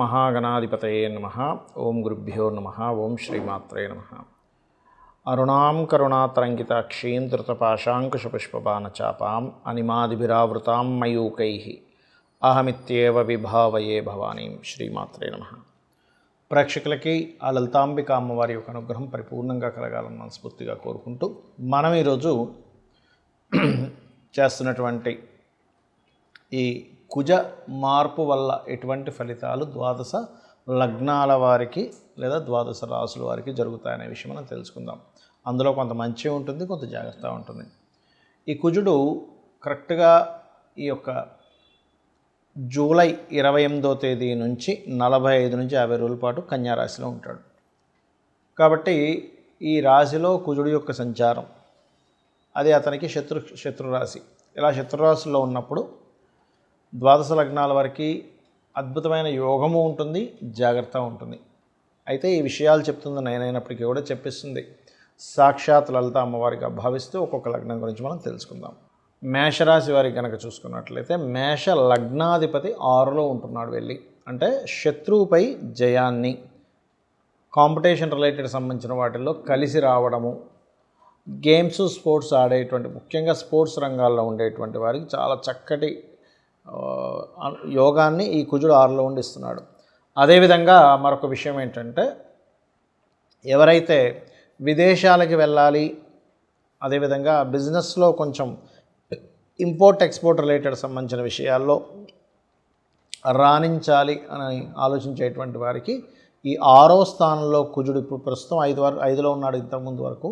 మహాగణాధిపతయే నమః. ఓం గురుభ్యో నమః. ఓం శ్రీమాత్రే నమః. అరుణాం కరుణాతరంగితాక్షీం ధృతపాశాంకుశపుష్పబాణచాపాం అనిమాదిభిరావృతాం మయూకైః అహమిత్యేవ విభావయే భవానీం. శ్రీమాత్రే నమః. ప్రేక్షకులకి ఆ లలితాంబిక అమ్మవారి యొక్క అనుగ్రహం పరిపూర్ణంగా కలగాలని మనస్ఫూర్తిగా కోరుకుంటూ మనం ఈరోజు చేస్తున్నటువంటి ఈ కుజ మార్పు వల్ల ఎటువంటి ఫలితాలు ద్వాదశ లగ్నాల వారికి లేదా ద్వాదశ రాసుల వారికి జరుగుతాయనే విషయం మనం తెలుసుకుందాం. అందులో కొంత మంచి ఉంటుంది, కొంత జాగ్రత్త ఉంటుంది. ఈ కుజుడు కరెక్ట్గా ఈ యొక్క జూలై 28వ తేదీ నుంచి 45 నుంచి 50 రోజుల పాటు కన్యారాశిలో ఉంటాడు. కాబట్టి ఈ రాశిలో కుజుడు యొక్క సంచారం అది అతనికి శత్రురాశి. ఇలా శత్రురాశిలో ఉన్నప్పుడు ద్వాదశ లగ్నాల వారికి అద్భుతమైన యోగము ఉంటుంది, జాగ్రత్త ఉంటుంది. అయితే ఈ విషయాలు చెప్తుంది నేనైనప్పటికీ కూడా చెప్పిస్తుంది సాక్షాత్ లలిత అమ్మవారిగా భావిస్తూ ఒక్కొక్క లగ్నం గురించి మనం తెలుసుకుందాం. మేషరాశి వారికి కనుక చూసుకున్నట్లయితే మేష లగ్నాధిపతి 6లో ఉంటున్నాడు వెళ్ళి, అంటే శత్రువుపై జయాన్ని, కాంపిటీషన్ రిలేటెడ్ సంబంధించిన వాటిల్లో కలిసి రావడము, గేమ్స్ స్పోర్ట్స్ ఆడేటువంటి ముఖ్యంగా స్పోర్ట్స్ రంగాల్లో ఉండేటువంటి వారికి చాలా చక్కటి యోగాన్ని ఈ కుజుడు 6లో ఉండి ఇస్తున్నాడు. అదేవిధంగా మరొక విషయం ఏంటంటే ఎవరైతే విదేశాలకి వెళ్ళాలి, అదేవిధంగా బిజినెస్లో కొంచెం ఇంపోర్ట్ ఎక్స్పోర్ట్ రిలేటెడ్ సంబంధించిన విషయాల్లో రాణించాలి అని ఆలోచించేటువంటి వారికి ఈ 6వ స్థానంలో కుజుడు ఇప్పుడు ప్రస్తుతం 5లో ఉన్నాడు ఇంతకుముందు వరకు.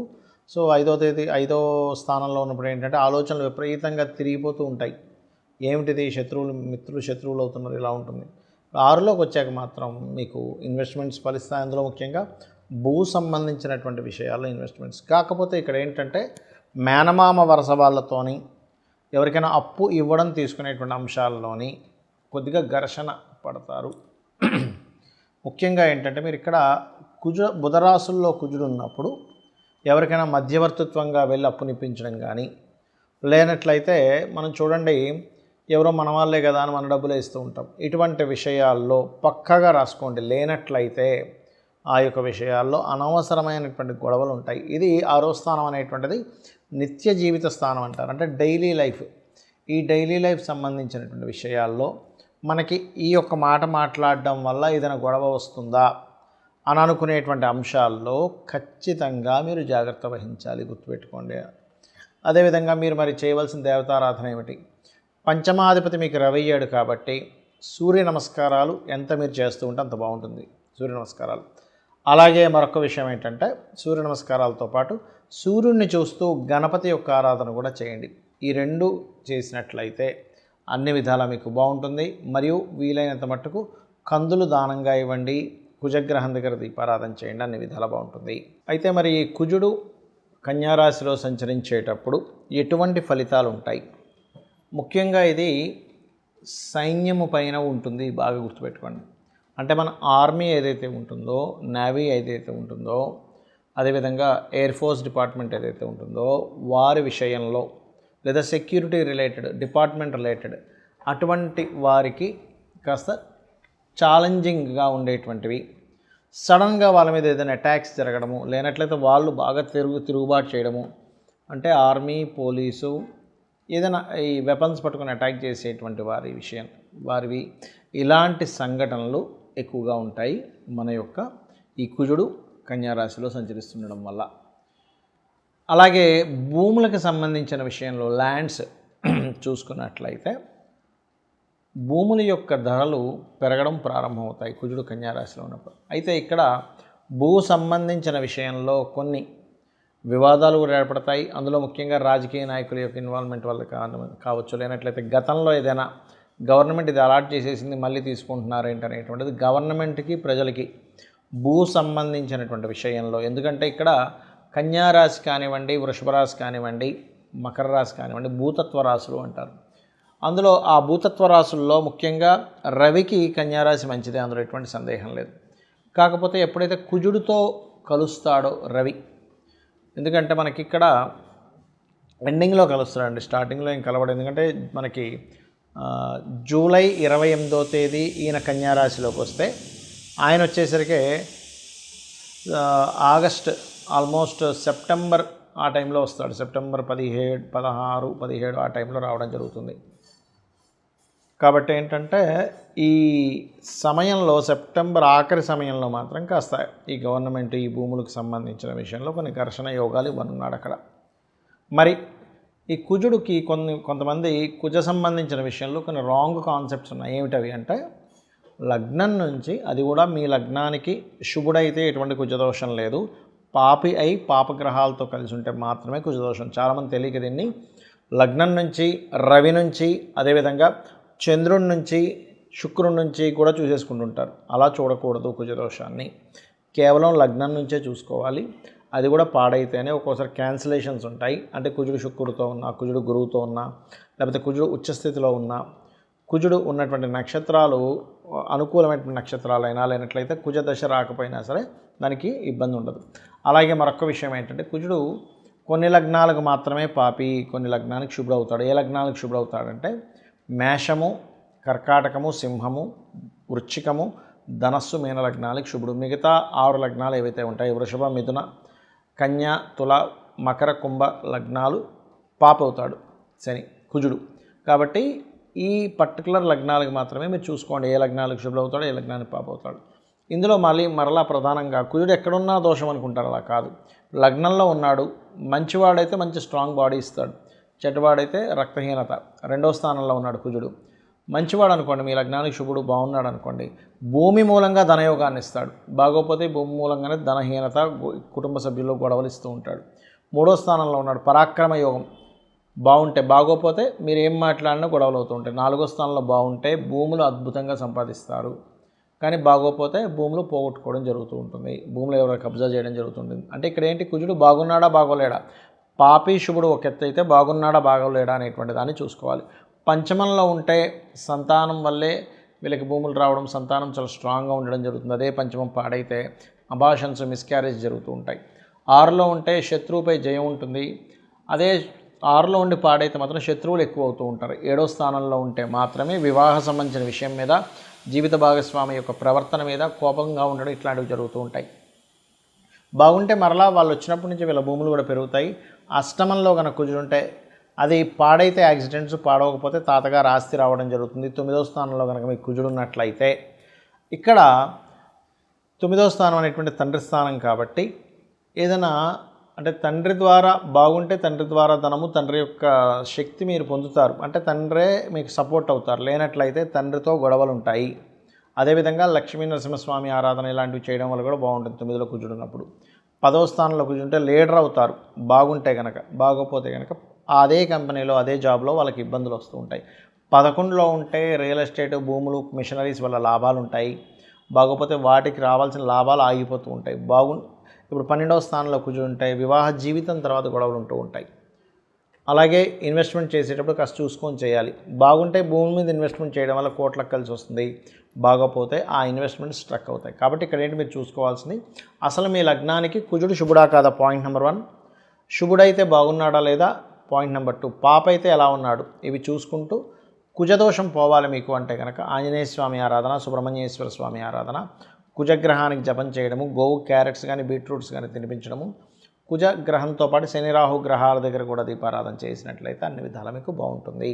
సో 5వ స్థానంలో ఉన్నప్పుడు ఏంటంటే ఆలోచనలు విపరీతంగా తిరిగిపోతూ ఉంటాయి. ఏమిటిది మిత్రులు శత్రువులు అవుతున్నారు, ఇలా ఉంటుంది. 6లోకి వచ్చాక మాత్రం మీకు ఇన్వెస్ట్మెంట్స్ ఫలిస్తాయి. అందులో ముఖ్యంగా భూ సంబంధించినటువంటి విషయాల్లో ఇన్వెస్ట్మెంట్స్. కాకపోతే ఇక్కడ ఏంటంటే మేనమామ వరస వాళ్ళతోని ఎవరికైనా అప్పు ఇవ్వడం తీసుకునేటువంటి అంశాల్లోని కొద్దిగా ఘర్షణ పడతారు. ముఖ్యంగా ఏంటంటే మీరు ఇక్కడ బుధరాశుల్లో కుజుడు ఉన్నప్పుడు ఎవరికైనా మధ్యవర్తిత్వంగా వెళ్ళి అప్పునిప్పించడం కానీ, లేనట్లయితే మనం చూడండి ఎవరో మన వాళ్ళే కదా అని మన డబ్బులు ఇస్తూ ఉంటాం. ఇటువంటి విషయాల్లో పక్కగా రాసుకోండి. లేనట్లయితే ఆ యొక్క విషయాల్లో అనవసరమైనటువంటి గొడవలు ఉంటాయి. ఇది 6వ స్థానం అనేటువంటిది నిత్య జీవిత స్థానం అంటారు, అంటే డైలీ లైఫ్. ఈ డైలీ లైఫ్ సంబంధించినటువంటి విషయాల్లో మనకి ఈ యొక్క మాట మాట్లాడడం వల్ల ఏదైనా గొడవ వస్తుందా అని అనుకునేటువంటి అంశాల్లో ఖచ్చితంగా మీరు జాగ్రత్త వహించాలి, గుర్తుపెట్టుకోండి. అదేవిధంగా మీరు మరి చేయవలసిన దేవతారాధన ఏమిటి? పంచమాధిపతి మీకు రవి అయ్యాడు కాబట్టి సూర్య నమస్కారాలు ఎంత మీరు చేస్తూ ఉంటే అంత బాగుంటుంది, సూర్య నమస్కారాలు. అలాగే మరొక విషయం ఏంటంటే సూర్య నమస్కారాలతో పాటు సూర్యుడిని చూస్తూ గణపతి యొక్క ఆరాధన కూడా చేయండి. ఈ రెండు చేసినట్లయితే అన్ని విధాలా మీకు బాగుంటుంది. మరియు వీలైనంత మట్టుకు కందులు దానంగా ఇవ్వండి, కుజగ్రహం దగ్గర దీపారాధన చేయండి, అన్ని విధాలా బాగుంటుంది. అయితే మరి ఈ కుజుడు కన్యారాశిలో సంచరించేటప్పుడు ఎటువంటి ఫలితాలు ఉంటాయి? ముఖ్యంగా ఇది సైన్యము పైన ఉంటుంది, బాగా గుర్తుపెట్టుకోండి. అంటే మన ఆర్మీ ఏదైతే ఉంటుందో, నేవీ ఏదైతే ఉంటుందో, అదేవిధంగా ఎయిర్ ఫోర్స్ డిపార్ట్మెంట్ ఏదైతే ఉంటుందో వారి విషయంలో, లేదా సెక్యూరిటీ రిలేటెడ్ డిపార్ట్మెంట్ రిలేటెడ్ అటువంటి వారికి కాస్త ఛాలెంజింగ్గా ఉండేటువంటివి, సడన్గా వాళ్ళ మీద ఏదైనా అటాక్స్ జరగడము, లేనట్లయితే వాళ్ళు బాగా తిరుగుబాటు చేయడము, అంటే ఆర్మీ పోలీసు ఏదైనా ఈ వెపన్స్ పట్టుకొని అటాక్ చేసేటువంటి వారివి ఇలాంటి సంఘటనలు ఎక్కువగా ఉంటాయి మన యొక్క ఈ కుజుడు కన్యారాశిలో సంచరిస్తుండడం వల్ల. అలాగే భూములకు సంబంధించిన విషయంలో ల్యాండ్స్ చూసుకున్నట్లయితే భూముల యొక్క ధరలు పెరగడం ప్రారంభమవుతాయి కుజుడు కన్యారాశిలో ఉన్నప్పుడు. అయితే ఇక్కడ భూ సంబంధించిన విషయంలో కొన్ని వివాదాలు కూడా ఏర్పడతాయి. అందులో ముఖ్యంగా రాజకీయ నాయకుల యొక్క ఇన్వాల్వ్మెంట్ వల్ల కావచ్చు, లేనట్లయితే గతంలో ఏదైనా గవర్నమెంట్ ఇది అలాట్ చేసేసింది మళ్ళీ తీసుకుంటున్నారు ఏంటనేటువంటిది గవర్నమెంట్కి ప్రజలకి భూ సంబంధించినటువంటి విషయంలో. ఎందుకంటే ఇక్కడ కన్యారాశి కానివ్వండి, వృషభ రాశి కానివ్వండి, మకర రాశి కానివ్వండి, భూతత్వ రాశులు అంటారు. అందులో ఆ భూతత్వ రాశుల్లో ముఖ్యంగా రవికి కన్యారాశి మంచిదే, అందులో ఎటువంటి సందేహం లేదు. కాకపోతే ఎప్పుడైతే కుజుడితో కలుస్తాడో రవి, ఎందుకంటే మనకి ఇక్కడ ఎండింగ్లో కలుస్తాడండి, స్టార్టింగ్లో ఏం కలవడు. ఎందుకంటే మనకి జూలై 28వ తేదీ ఈయన కన్యారాశిలోకి వస్తే ఆయన వచ్చేసరికి ఆగస్ట్ ఆల్మోస్ట్ సెప్టెంబర్ ఆ టైంలో వస్తాడు. సెప్టెంబర్ 17, 16, 17 ఆ టైంలో రావడం జరుగుతుంది. కాబట్టి ఏంటంటే ఈ సమయంలో సెప్టెంబర్ ఆఖరి సమయంలో మాత్రం కాస్త ఈ గవర్నమెంట్ ఈ భూములకు సంబంధించిన విషయంలో కొన్ని ఘర్షణ యోగాలు ఇవ్వనున్నాడు అక్కడ. మరి ఈ కుజుడికి కొంతమంది కుజ సంబంధించిన విషయంలో కొన్ని రాంగ్ కాన్సెప్ట్స్ ఉన్నాయి. ఏమిటవి అంటే లగ్నం నుంచి, అది కూడా మీ లగ్నానికి శుభుడైతే ఎటువంటి కుజదోషం లేదు, పాపి అయి పాపగ్రహాలతో కలిసి ఉంటే మాత్రమే కుజదోషం. చాలామంది తెలియక దీన్ని లగ్నం నుంచి, రవి నుంచి, అదేవిధంగా చంద్రుడి నుంచి, శుక్రుడి నుంచి కూడా చూసేసుకుంటుంటారు. అలా చూడకూడదు కుజదోషాన్ని. కేవలం లగ్నం నుంచే చూసుకోవాలి. అది కూడా పాడైతేనే ఒక్కోసారి క్యాన్సిలేషన్స్ ఉంటాయి. అంటే కుజుడు శుక్రుడితో ఉన్నా, కుజుడు గురువుతో ఉన్నా, లేకపోతే కుజుడు ఉచ్చస్థితిలో ఉన్నా, కుజుడు ఉన్నటువంటి నక్షత్రాలు అనుకూలమైనటువంటి నక్షత్రాలైనా లేనట్లయితే కుజ దశ రాకపోయినా సరే దానికి ఇబ్బంది ఉండదు. అలాగే మరొక విషయం ఏంటంటే కుజుడు కొన్ని లగ్నాలకు మాత్రమే పాపి, కొన్ని లగ్నానికి శుభ్రవుతాడు. ఏ లగ్నాలకు శుభ్రవుతాడంటే మేషము, కర్కాటకము, సింహము, వృశ్చికము, ధనస్సు, మీన లగ్నాలకు శుభుడు. మిగతా 6 లగ్నాలు ఏవైతే ఉంటాయి, వృషభ, మిథున, కన్య, తుల, మకర, కుంభ లగ్నాలు పాపవుతాడు శని, కుజుడు. కాబట్టి ఈ పర్టికులర్ లగ్నాలకు మాత్రమే మీరు చూసుకోండి ఏ లగ్నాలకు శుభ్రవుతాడో, ఏ లగ్నానికి పాపవుతాడు. ఇందులో మరలా ప్రధానంగా కుజుడు ఎక్కడున్నా దోషం అనుకుంటారు. అలా కాదు. లగ్నంలో ఉన్నాడు, మంచివాడైతే మంచి స్ట్రాంగ్ బాడీ ఇస్తాడు, చెడ్డవాడైతే రక్తహీనత. 2వ స్థానంలో ఉన్నాడు కుజుడు. మంచివాడు అనుకోండి, మీ లగ్నానికి శుభుడు బాగున్నాడు అనుకోండి, భూమి మూలంగా ధనయోగాన్ని ఇస్తాడు. బాగోపోతే భూమి మూలంగానే ధనహీనత, కుటుంబ సభ్యుల్లో గొడవలు ఇస్తూ ఉంటాడు. 3వ స్థానంలో ఉన్నాడు, పరాక్రమ యోగం. బాగుంటే, బాగోపోతే మీరు ఏం మాట్లాడినా గొడవలు అవుతూ ఉంటాయి. 4వ స్థానంలో బాగుంటే భూములు అద్భుతంగా సంపాదిస్తారు, కానీ బాగోపోతే భూములు పోగొట్టుకోవడం జరుగుతూ ఉంటుంది, భూములు ఎవరైనా కబ్జా చేయడం జరుగుతుంటుంది. అంటే ఇక్కడ ఏంటి, కుజుడు బాగున్నాడా బాగోలేడా, పాపి శుభుడు ఒక ఎత్తు అయితే బాగున్నాడా బాగోలేడా అనేటువంటి దాన్ని చూసుకోవాలి. పంచమంలో ఉంటే సంతానం వల్లే వీళ్ళకి భూములు రావడం, సంతానం చాలా స్ట్రాంగ్గా ఉండడం జరుగుతుంది. అదే పంచమం పాడైతే అబాషన్స్, మిస్క్యారేజ్ జరుగుతూ ఉంటాయి. 6లో ఉంటే శత్రువుపై జయం ఉంటుంది. అదే 6లో ఉండి పాడైతే మాత్రం శత్రువులు ఎక్కువ అవుతూ ఉంటారు. 7వ స్థానంలో ఉంటే మాత్రమే వివాహ సంబంధించిన విషయం మీద, జీవిత భాగస్వామి యొక్క ప్రవర్తన మీద కోపంగా ఉండడం, ఇట్లాంటివి జరుగుతూ ఉంటాయి. బాగుంటే మరలా వాళ్ళు వచ్చినప్పటి నుంచి వీళ్ళ భూములు కూడా పెరుగుతాయి. అష్టమంలో కనుక కుజుడుంటే అది పాడైతే యాక్సిడెంట్స్, పాడవకపోతే తాతగారు ఆస్తి రావడం జరుగుతుంది. 9వ స్థానంలో కనుక మీకు కుజుడు ఉన్నట్లయితే, ఇక్కడ 9వ స్థానం అనేటువంటి తండ్రి స్థానం కాబట్టి ఏదైనా అంటే తండ్రి ద్వారా బాగుంటే తండ్రి ద్వారా ధనము, తండ్రి యొక్క శక్తి మీరు పొందుతారు. అంటే తండ్రే మీకు సపోర్ట్ అవుతారు. లేనట్లయితే తండ్రితో గొడవలు ఉంటాయి. అదేవిధంగా లక్ష్మీ నరసింహస్వామి ఆరాధన ఇలాంటివి చేయడం వల్ల కూడా బాగుంటుంది 9లో కుజుడు ఉన్నప్పుడు. 10వ స్థానంలో కుజుంటే లీడర్ అవుతారు బాగుంటే కనుక. బాగోపోతే కనుక అదే కంపెనీలో, అదే జాబ్లో వాళ్ళకి ఇబ్బందులు వస్తూ ఉంటాయి. 11లో ఉంటే రియల్ ఎస్టేట్, భూములు, మిషనరీస్ వల్ల లాభాలు ఉంటాయి. బాగోపోతే వాటికి రావాల్సిన లాభాలు ఆగిపోతూ ఉంటాయి. ఇప్పుడు 12వ స్థానంలో కుజుడు ఉంటాయి, వివాహ జీవితం తర్వాత గొడవలు ఉంటూ ఉంటాయి. అలాగే ఇన్వెస్ట్మెంట్ చేసేటప్పుడు కాస్త చూసుకొని చేయాలి. బాగుంటే భూమి మీద ఇన్వెస్ట్మెంట్ చేయడం వల్ల కోట్లకు కలిసి వస్తుంది, బాగోపోతే ఆ ఇన్వెస్ట్మెంట్ స్ట్రక్ అవుతాయి. కాబట్టి ఇక్కడ ఏంటి మీరు చూసుకోవాల్సింది, అసలు మీ లగ్నానికి కుజుడు శుభుడా కాదా, పాయింట్ నెంబర్ 1. శుభుడైతే బాగున్నాడా లేదా, పాయింట్ నెంబర్ 2. పాప అయితే ఎలా ఉన్నాడు, ఇవి చూసుకుంటూ కుజదోషం పోవాలి మీకు అంటే కనుక ఆంజనేయ స్వామి ఆరాధన, సుబ్రహ్మణ్యేశ్వర స్వామి ఆరాధన, కుజగ్రహానికి జపం చేయడము, గోవు క్యారెట్స్ కానీ బీట్రూట్స్ కానీ తినిపించడము, కుజగ్రహంతో పాటు శని రాహు గ్రహాల దగ్గర కూడా దీపారాధన చేసినట్లయితే అన్ని విధాలా మీకు బాగుంటుంది.